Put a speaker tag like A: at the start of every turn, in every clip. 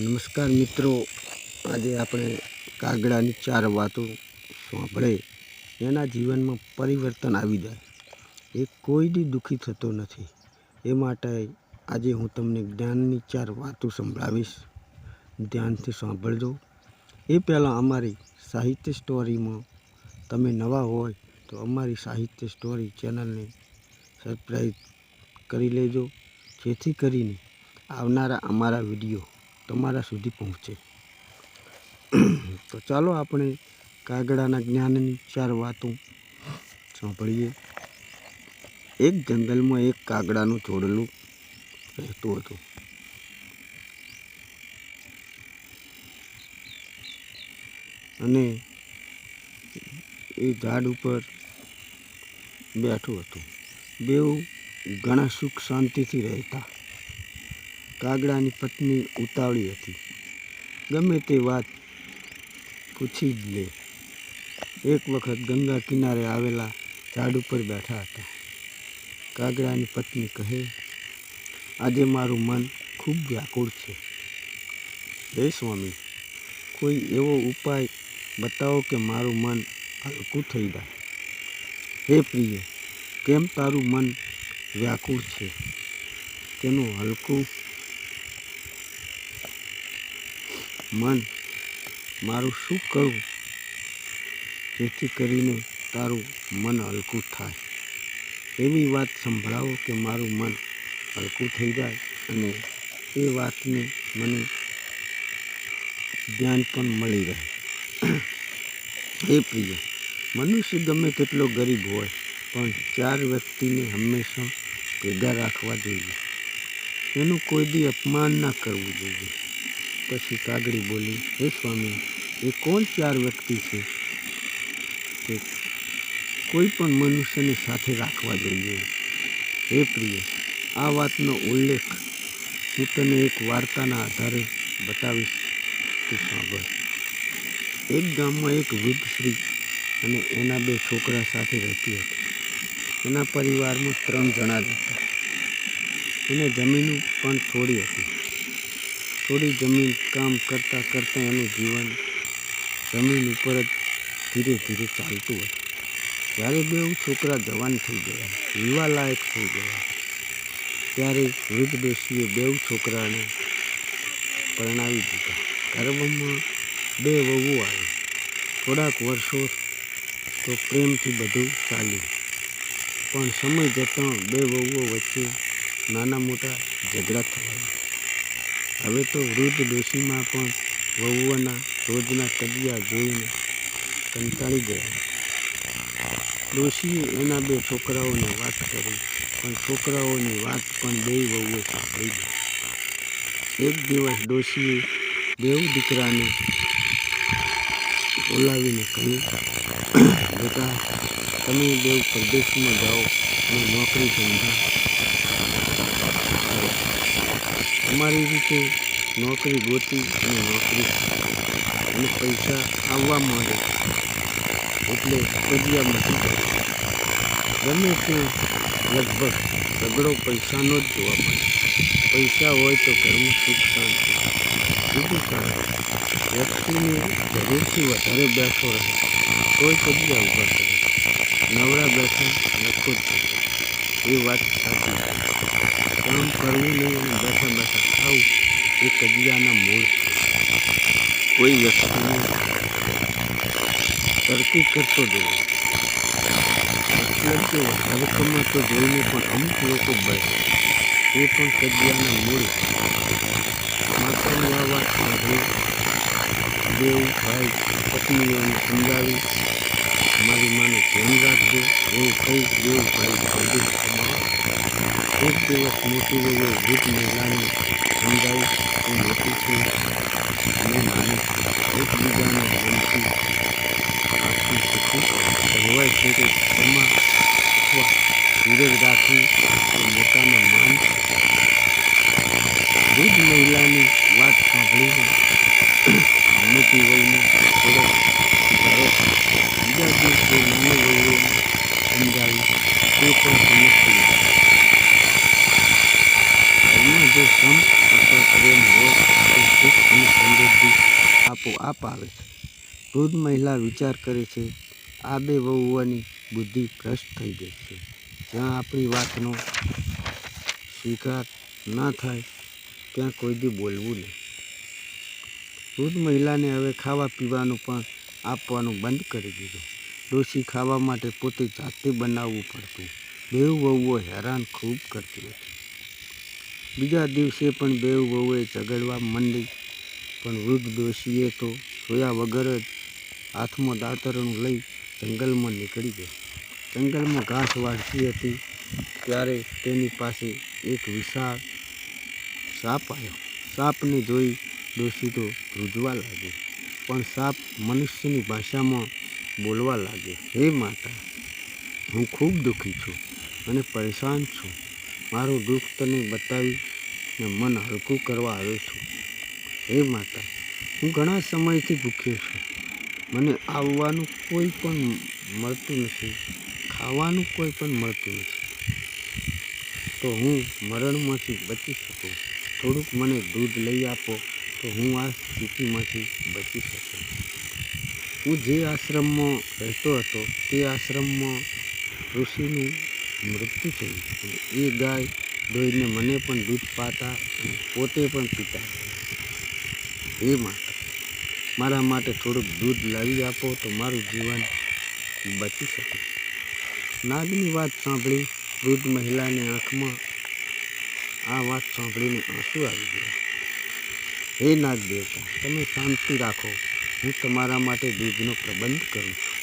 A: નમસ્કાર મિત્રો, આજે આપણે કાગડાની 4 વાતો સાંભળે એના જીવનમાં પરિવર્તન આવી જાય. એ કોઈથી દુઃખી થતો નથી. એ માટે આજે હું તમને જ્ઞાનની 4 વાતો સંભળાવીશ. ધ્યાનથી સાંભળજો. એ પહેલાં અમારી સાહિત્ય સ્ટોરીમાં તમે નવા હોય તો અમારી સાહિત્ય સ્ટોરી ચેનલને સબસ્ક્રાઈબ કરી લેજો, જેથી કરીને આવનારા અમારા વિડીયો તમારા સુધી પહોંચે. તો ચાલો આપણે કાગડાના જ્ઞાનની 4 વાતો સાંભળીએ. એક જંગલમાં એક કાગડાનું જોડલું રહેતું હતું. અને એ ઝાડ ઉપર બેઠું હતું. બેઉ ઘણા સુખ શાંતિથી રહેતા. કાગડાની પત્ની ઉતાવળી હતી, ગમે તે વાત પૂછી જ લે. એક વખત ગંગા કિનારે આવેલા ઝાડ ઉપર બેઠા હતા. કાગડાની પત્ની કહે, આજે મારું મન ખૂબ વ્યાકુળ છે. હે સ્વામી, કોઈ એવો ઉપાય બતાવો કે મારું મન હલકું થઈ જાય. હે પ્રિય, કેમ તારું મન વ્યાકુળ છે? તેનું હલકું મન મારું શું કરું જેથી કરીને તારું મન હલકું થાય? એવી વાત સંભળાવો કે મારું મન હલકું થઈ જાય અને એ વાતને મને ધ્યાન પણ મળી રહે. હે પ્રિય, મનુષ્ય ગમે તેટલો ગરીબ હોય પણ 4 વ્યક્તિને હંમેશા ભેગા રાખવા જોઈએ. એનું કોઈ દી અપમાન ના કરવું જોઈએ. પછી કાગડી બોલી, હે સ્વામી, એ કોણ 4 વ્યક્તિ છે કે કોઈ પણ મનુષ્યને સાથે રાખવા જોઈએ? હે પ્રિય, આ વાતનો ઉલ્લેખ હું તને એક વાર્તાના આધારે બતાવીશ, તું સાંભળ. એક ગામમાં એક વૃદ્ધ સ્ત્રી અને એના 2 છોકરા સાથે રહેતી હતી. એના પરિવારમાં 3 જણા જ હતા. એને જમીન પણ થોડી હતી. થોડી જમીન કામ કરતાં કરતાં એનું જીવન જમીન ઉપર જ ધીરે ધીરે ચાલતું હતું. જ્યારે 2 છોકરા જવાન થઈ ગયા, વિવાહ લાયક થઈ ગયા, ત્યારે વૃદ્ધ ડોશીએ 2 છોકરાને પરણાવી દીધા. ગર્ભમાં 2 વહુઓ આવી. થોડાક વર્ષો તો પ્રેમથી બધું ચાલ્યું, પણ સમય જતાં 2 વહુઓ વચ્ચે નાના મોટા ઝઘડા થયા. હવે તો વૃદ્ધ ડોશીમાં પણ વહુઓના રોજના કજિયા જોઈને કંટાળી ગયા. ડોશીએ એના 2 છોકરાઓને વાત કરી, પણ છોકરાઓની વાત પણ 2 વહુએ સાંભળી લીધી. એક દિવસ ડોશીએ 2 દીકરાને બોલાવીને કહ્યું, બેટા, તમે 2 પરદેશમાં જાઓ અને નોકરી ધંધા કરો. તમારી રીતે નોકરી ગોતી અને નોકરી અને પૈસા આવવા માંડે એટલે કજિયા મટી જાય. ગમે ત્યાં લગભગ ઝઘડો પૈસાનો જ જોવા મળે. પૈસા હોય તો ઘરમાં સુખ શાંતિ. બીજું કારણ, વ્યક્તિને જરૂરથી વધારે બેઠો રહે તોય કજિયા ઊભા કરે. નવરા બેઠા લખો જ થઈ જાય. એ વાત સાચી છે. કામ કરવું નહીં અને બેઠા બેઠા ખાવું એ કજિયાના મૂળ છે. કોઈ વ્યક્તિને તરકી કરતો જોવો, મતલબ કે વધારે કમાતો જોઈને પણ અમુક લોકો બળે, એ પણ કજિયાના મૂળ છે. માતાની આ વાત સાંભળી 2 ભાઈ પત્નીઓને સમજાવી, મારી માનું ધ્યાન રાખજો એવું કહી 2 ભાઈ પરદેશ કમાવા. એક દિવસ મોટી વહુએ વૃદ્ધ મહિલાને સમજાવી, તું મોટી છે અને નાની છે, એકબીજાને મનથી આપવું શીખવું. કહેવાય છે કે ક્ષમા અથવા ધીરજ રાખવી એ મોટાને માન છે. વૃદ્ધ મહિલાની વાત સાંભળીને મોટી વહુમાં થોડો સુધારો થયો. બીજા દિવસે નાની વહુએ સમજાવી, તે પણ સમજતી હતી. ઘરમાં જો સંપ અથવા પ્રેમ હોય તો સુખ અને આપોઆપ આવે છે. વૃદ્ધ મહિલા વિચાર કરે છે, આ બે વહુઓની બુદ્ધિ ભ્રષ્ટ થઈ ગઈ છે. જ્યાં આપણી વાતનો સ્વીકાર ના થાય ત્યાં કોઈ દી બોલવું નહીં. વૃદ્ધ મહિલાને હવે ખાવા પીવાનું પણ આપવાનું બંધ કરી દીધું. ડોશી ખાવા માટે પોતે જાતે બનાવવું પડતું. બેઉ વહુઓ હેરાન ખૂબ કરતી હતી. બીજા દિવસે પણ બેઉ વહુએ ઝઘડવા માંડી, પણ વૃદ્ધ ડોશીએ તો જોયા વગર જ હાથમાં દાતરણું લઈ જંગલમાં નીકળી ગઈ. જંગલમાં ઘાસ વાળતી હતી ત્યારે તેની પાસે એક વિશાળ સાપ આવ્યો. સાપને જોઈ ડોશી તો ધ્રુજવા લાગી, પણ સાપ મનુષ્યની ભાષામાં બોલવા લાગ્યો, હે માતા, હું ખૂબ દુઃખી છું અને પરેશાન છું. મારું દુઃખ તને બતાવીને મન હલકું કરવા આવ્યો છું. હે માતા, હું ઘણા સમયથી ભૂખ્યો છું. મને આવવાનું કોઈ પણ મળતું નથી, ખાવાનું કોઈ પણ મળતું નથી, તો હું મરણમાંથી બચી શકું. થોડુંક મને દૂધ લઈ આપો તો હું આ સ્થિતિમાંથી બચી શકું. હું જે આશ્રમમાં રહેતો હતો તે આશ્રમમાં ઋષિનું મૃત્યુ થયું અને એ ગાય દોઈને મને પણ દૂધ પાતા અને પોતે પણ પીતા. હે માતા, મારા માટે થોડુંક દૂધ લાવી આપો તો મારું જીવન બચી શકે. નાગની વાત સાંભળી વૃદ્ધ મહિલાને આંખમાં આ વાત સાંભળીને આંસુ આવી ગયા. હે નાગ દેવતા, તમે શાંતિ રાખો, હું તમારા માટે દૂધનો પ્રબંધ કરું છું.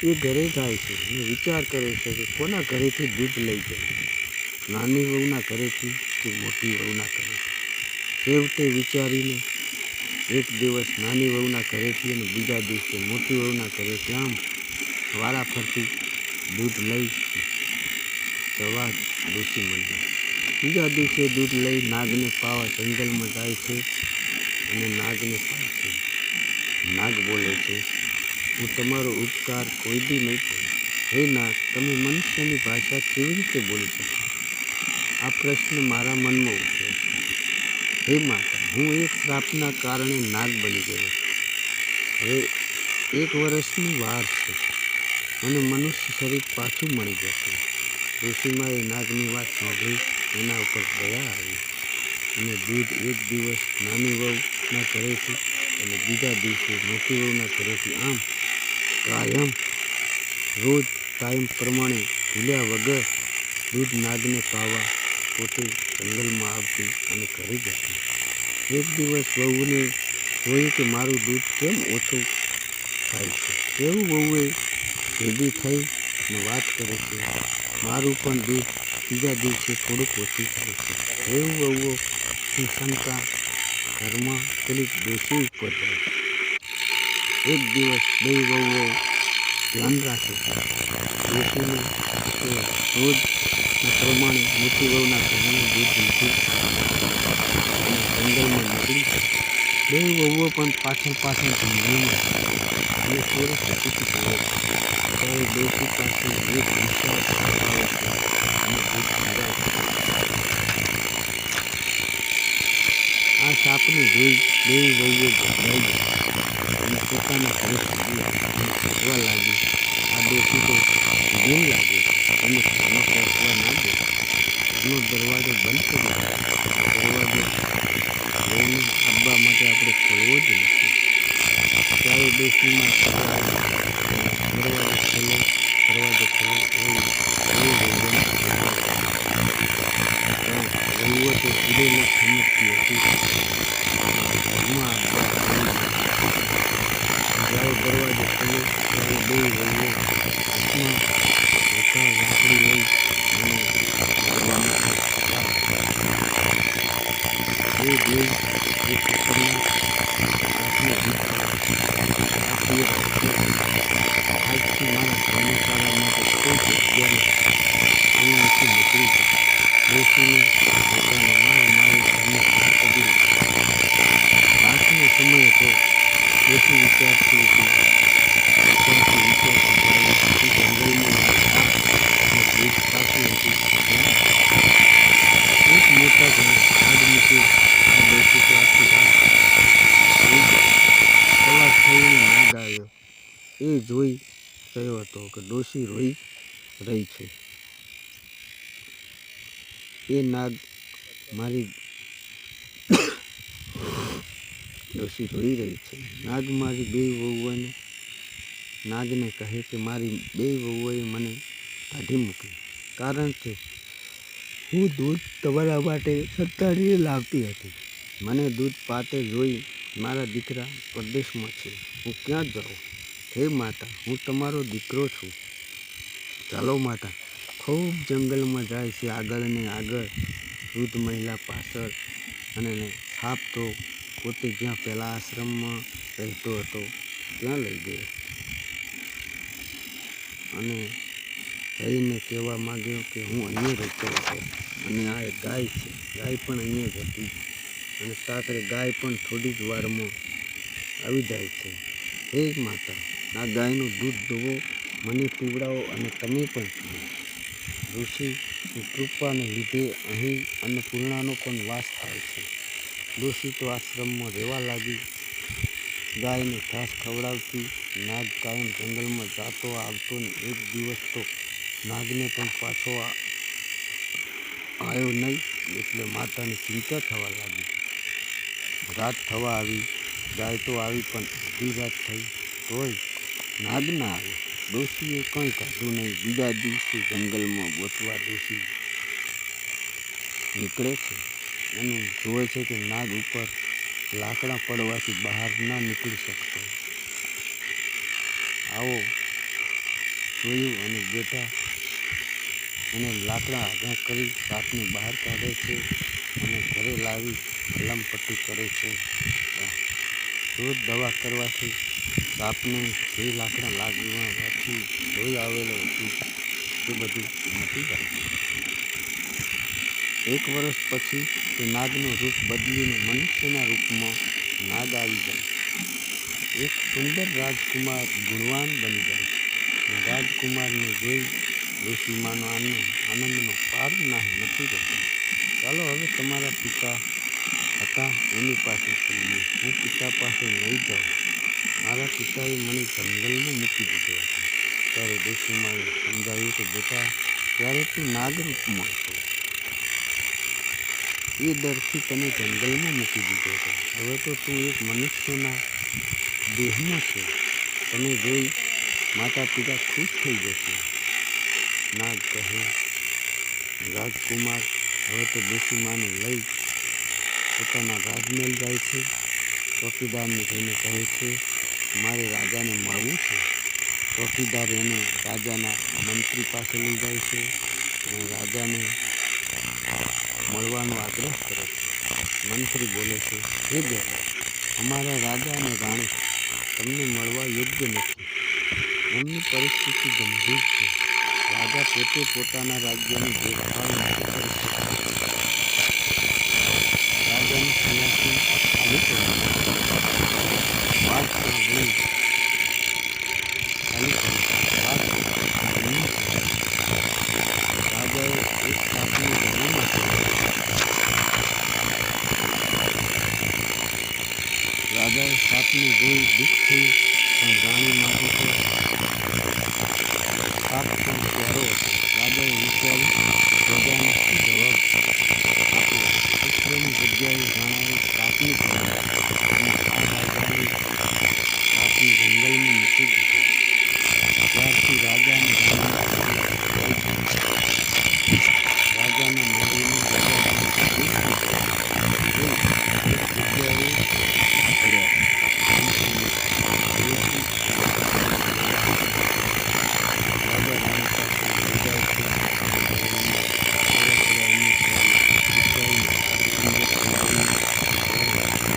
A: એ ઘરે જાય છે અને વિચાર કરે છે કે કોના ઘરેથી દૂધ લઈ જાય, નાની વહુના ઘરેથી કે મોટી વહુના ઘરેથી. છેવટે વિચારીને એક દિવસ નાની વહુના ઘરેથી અને બીજા દિવસે મોટી વહુના ઘરેથી આમ વારા ફરતી દૂધ લઈ જવા ડોશી મંડી. બીજા દિવસે દૂધ લઈ નાગને પાવા જંગલમાં જાય છે અને નાગને પાય છે. નાગ બોલે છે, હું તમારો ઉપકાર કોઈ દી નહીં ભૂલું. હે નાગ, તમે મનુષ્યની ભાષા કેવી રીતે બોલી શકો? આ પ્રશ્ન મારા મનમાં ઉઠ્યો છે. હે માતા, હું એક શ્રાપના કારણે નાગ બની ગયો છું. હવે 1 વર્ષની વાર છે અને મનુષ્ય શરીર પાછું મળી જશે. ઋષિમાએ નાગની વાત સાંભળી એના ઉપર દયા આવી અને દૂધ એક દિવસ નાની વહુના ઘરેથી અને બીજા દિવસે મોટી વહુના ઘરેથી આમ રોજ કાયમ પ્રમાણે ભૂલ્યા વગર દૂધ નાગને પાવા પોતે જંગલમાં આવતી અને ઘરે જતી. એક દિવસ વહુને જોયું કે મારું દૂધ કેમ ઓછું થાય છે. એવું વહુએ ભેગી થઈ અને વાત કરે છે, મારું પણ દૂધ બીજા દિવસે થોડુંક ઓછું થાય છે. એવું વહુઓની શંકા ઘરમાં પેલી ડોશી ઉપર જાય. એક દિવસ બે વહુઓ ધ્યાન રાખે છે ડોશીને કે રોજના પ્રમાણે મોટી વહુના ઘરનું દૂધ લીધું અને જંગલમાં નીકળી જાય. બે વહુઓ પણ પાછળ જંગલમાં અને થોડે ખસીથી પડે છે. ત્યારે ડોશી પાસે એક વિશાળ સાપ આવે છે અને દૂધ પીવાય છે. આ સાપને જોઈ બે વહુઓ ગભરાઈ ગઈ અને પોતાના ઘરે ભાગી આવી અને કહેવા લાગી, આ ડોશી તો દિલ લાગે છે, તમે ઘરમાં પહોંચવા ના દો, ઘરનો દરવાજો બંધ કરી દો. આ દરવાજો વહુને આવવા માટે આપણે ખોલવો જ નથી. ત્યારે ડોશીમાં કહેવા લાગી, દરવાજો ખોલો, દરવાજો ખોલો. એવી બે વહુઓને કહેવા લાગી. પણ વહુઓ તો સુડેલે સમજતી હતી ઘરમાં આવવા દેવી નથી. જ્યારે દરવાજો ખોલ્યો ત્યારે બે વહુઓ હાથમાં વિશાળ લાકડી લઈ અને દરવાજામાં ઊભા હતા. એ જોઈ એ ખતરનાક સાપને જીભ કાઢી. સાપ એ કહે છે, આજથી મારા ધર્મશાળા માટે કોઈ જગ્યા નથી, અહીંયાથી નીકળી જાઓ. ડોશીને પોતાને મારી ઘરની બહાર કાઢી નાખી. રાતનો સમય હતો. ડોશી વિચારતી જ્યારે તે જંગલમાં બહાર અને દૂધ પાતી હતી ત્યાં એક મોટા ઝાડ નીચે આ ડોશી તો આખી રાત સૂઈ ગઈ. જોઈ રહ્યો હતો કે ડોશી રોઈ રહી છે. એ નાગ મારી ડોશી રોઈ રહી છે. નાગ મારી બે વહુઓને નાગને કહે કે મારી બે વહુઓએ મને કાઢી મૂકી, કારણ કે હું દૂધ તમારા માટે સંતાડીને લાવતી હતી. મને દૂધ પાતે જોઈ મારા દીકરા પરદેશમાં છે. હું ક્યાં જાઉં? હે માતા, હું તમારો દીકરો છું. ચાલો માતા. ખૂબ જંગલમાં જાય છે, આગળ ને આગળ. વૃદ્ધ મહિલા પાછળ. અને સાપ તો પોતે જ્યાં પહેલાં આશ્રમમાં રહેતો હતો ત્યાં લઈ ગયો અને રહીને કહેવા માંગ્યો કે હું અહીંયા રહેતો હતો અને આ એક ગાય છે. ગાય પણ અહીંયા જ હતી અને સાથે ગાય પણ થોડી જ વારમાં આવી જાય છે. હે માતા, આ ગાયનું દૂધ દોવો, મને પીવડાવો અને તમે પણ પીવો. ઋષિની કૃપાને લીધે અહીં અન્નપૂર્ણાનો પણ વાસ થાય છે. ડોશી તો આશ્રમમાં રહેવા લાગી, ગાયને ઘાસ ખવડાવતી. નાગ કાયમ જંગલમાં જાતો આવતો ને એક દિવસ તો નાગને પણ પાછો આવ્યો નહીં, એટલે માતાને ચિંતા થવા લાગી. રાત થવા આવી, ગાય તો આવી પણ અડધી રાત થઈ તોય નાગ ના આવ્યો. ડોશીએ કંઈ કાઢ્યું નહીં. બીજા દિવસે જંગલમાં ગોતવા ડોશી નીકળે છે અને જોવે છે કે નાગ ઉપર લાકડા પડવાથી બહાર ના નીકળી શકતો. આવો જોયું અને બેટા એને લાકડા આગળ કરી સાપને બહાર કાઢે છે અને ઘરે લાવી મલમપટ્ટી કરે છે. રોજ દવા કરવાથી સાપને જે લાકડા લાગવાથી લોહી આવેલો હતું તે બધું મટી જાય છે. એક વર્ષ પછી તે નાગનું રૂપ બદલીને મનુષ્યના રૂપમાં નાગ આવી જાય. એક સુંદર રાજકુમાર ગુણવાન બની જાય છે. રાજકુમારને જોઈ ડોશીમાનો આનંદનો પાર નથી રહેતો. ચાલો હવે તમારા પિતા હતા એની પાસે ચલીએ. હું પિતા પાસે નહીં જાઉં. મારા પિતાએ મને જંગલમાં મૂકી દીધો હતો. ત્યારે ડોશીમાએ સમજાવ્યું કે બેટા, ત્યારે તું નાગ રૂપમાં હતો. એ ડરથી તને જંગલમાં મૂકી દીધો હતો. હવે તો તું એક મનુષ્યના દેહમાં છે. તને જોઈ માતા પિતા ખુશ થઈ જશે. નાગ કહે. રાજકુમાર હવે તો ડોશીમાને લઈ પોતાના રાજમહેલ જાય છે. ચોકીદારને જઈને કહે છે મારે રાજાને મળવું છે. ચોકીદાર એને રાજાના મંત્રી પાસે લઈ જાય છે અને રાજાને મળવાનો આગ્રહ કરે છે. મંત્રી બોલે છે, હે બેટા, અમારા રાજા અને રાણી તમને મળવા યોગ્ય નથી. એમની પરિસ્થિતિ ગંભીર છે. રાજા પોતે પોતાના રાજ્યની દેખભાળ નથી કરી શકતા. રાજાનું સિંહાસન ખાલી પડ્યું છે. વાત સાંભળી ખાલી પડ્યું છે. વાત સાંભળી રાજાએ એક સાપને જમીનમાં ફેંક્યો. રાજાએ સાપને જોઈ દુઃખ થયું, પણ રાણી માટે તો સાપ પણ પ્યારો હતો. રાજાએ વિચાર્યું પ્રજાને શું જવાબ આપવો. પુત્રની જગ્યાએ રાણાએ સાપને ચૂંટ્યો અને આ રાજાએ સાપને જંગલમાં મૂકી દીધો. ત્યારથી રાજા અને રાણીની સાથે થઈ ગઈ. રાજાના મહેલમાં રજવાડાને દૂર થઈ ગયા. એક જગ્યાએ પડ્યા. ડોશી પોતાના મહેલમાં જાય છે. રાજા રાણી પાસે લઈ જાય છે અને મહેલમાં થોડા થોડા એમની સારી વિચારીને સુંદર થઈ ગઈ ત્યારે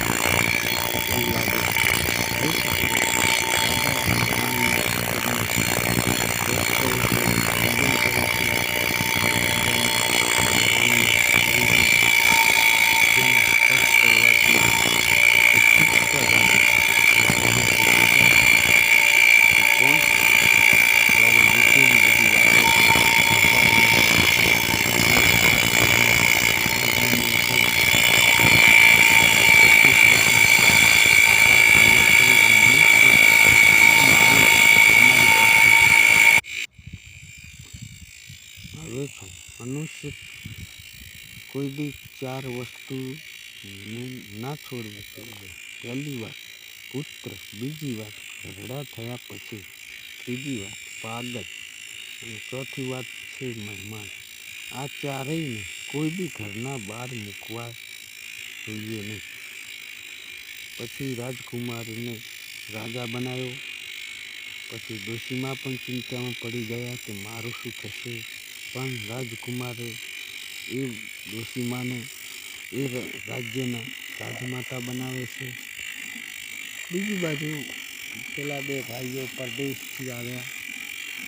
A: કોઈ બી 4 વસ્તુ ના છોડવી જોઈએ. પહેલી વાત પુત્ર, બીજી વાત ઘરડા થયા પછી, ત્રીજી વાત પાગલ અને ચોથી વાત છે મહેમાન. આ ચારેયને કોઈ બી ઘરના બહાર મૂકવા જોઈએ નહીં. પછી રાજકુમારને રાજા બનાવ્યો. પછી ડોશીમા પણ ચિંતામાં પડી ગયા કે મારું શું થશે. પણ રાજકુમારે એ ડોશીમાને એ રાજ્યના રાજમાતા બનાવે છે. બીજી બાજુ પેલા બે ભાઈઓ પરદેશથી આવ્યા.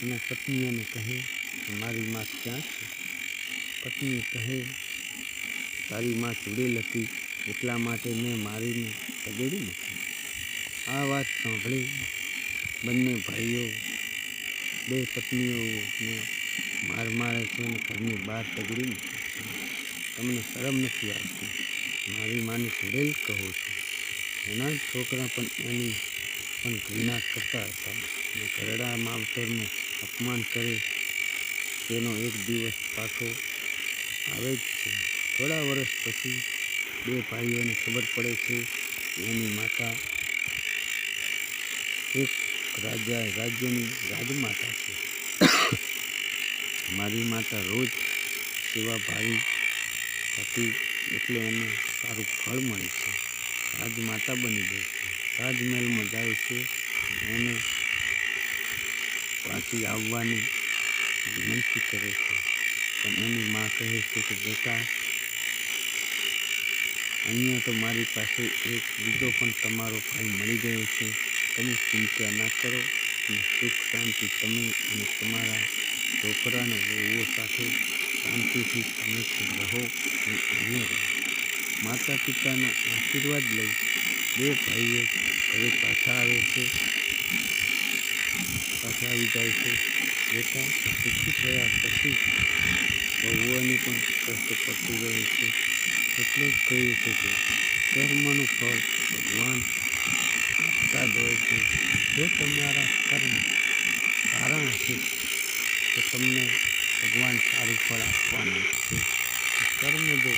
A: એના પત્નીઓને કહે મારી માં ક્યાં છે. પત્ની કહે તારી માં ચૂડેલ હતી એટલા માટે મેં મારીને તગેડી મૂકી. આ વાત સાંભળી બંને ભાઈઓ બે પત્નીઓને મારે છે અને ઘરની બહાર તગડી મૂકે છે. તમને શરમ નથી આવતી? મારી માને ચૂડેલ કહો છો. એના છોકરા પણ એની પણ ઘૃણા કરતા હતા અને ઘરડા માવતરનું અપમાન કરે તેનો એક દિવસ પાછો આવે જ છે. થોડા વર્ષ પછી બે ભાઈઓને ખબર પડે છે કે એની માતા એક રાજ્યની રાજમાતા છે. મારી માતા રોજ સેવાભાવી હતી એટલે એને સારું ફળ મળે છે. રાજમાતા બની ગઈ છે. રાજમહેલમાં જાય છે. એને પાછી આવવાની વિનંતી કરે છે. પણ એની માં કહે છે કે બેટા અહીંયા તો મારી પાસે એક બીજો પણ તમારો ભાઈ મળી ગયો છે. તમે ચિંતા ના કરો અને સુખ શાંતિ તમે અને તમારા છોકરાને વહુઓ સાથે શાંતિથી તમે રહો અને અહીંયા રહો. માતા પિતાના આશીર્વાદ લઈ બે ભાઈઓ ઘરે પાછા આવી જાય છે. બેટા સુખી થયા પછી વહુઓને પણ કષ્ટ પડતું રહે છે. એટલે જ કહ્યું છે કે કર્મનું ફળ ભગવાન આપતા જ હોય છે. જો તમારા કર્મ સારા હશે તો તમને ભગવાન સારું ફળ આપવાના છે. કર્મ જો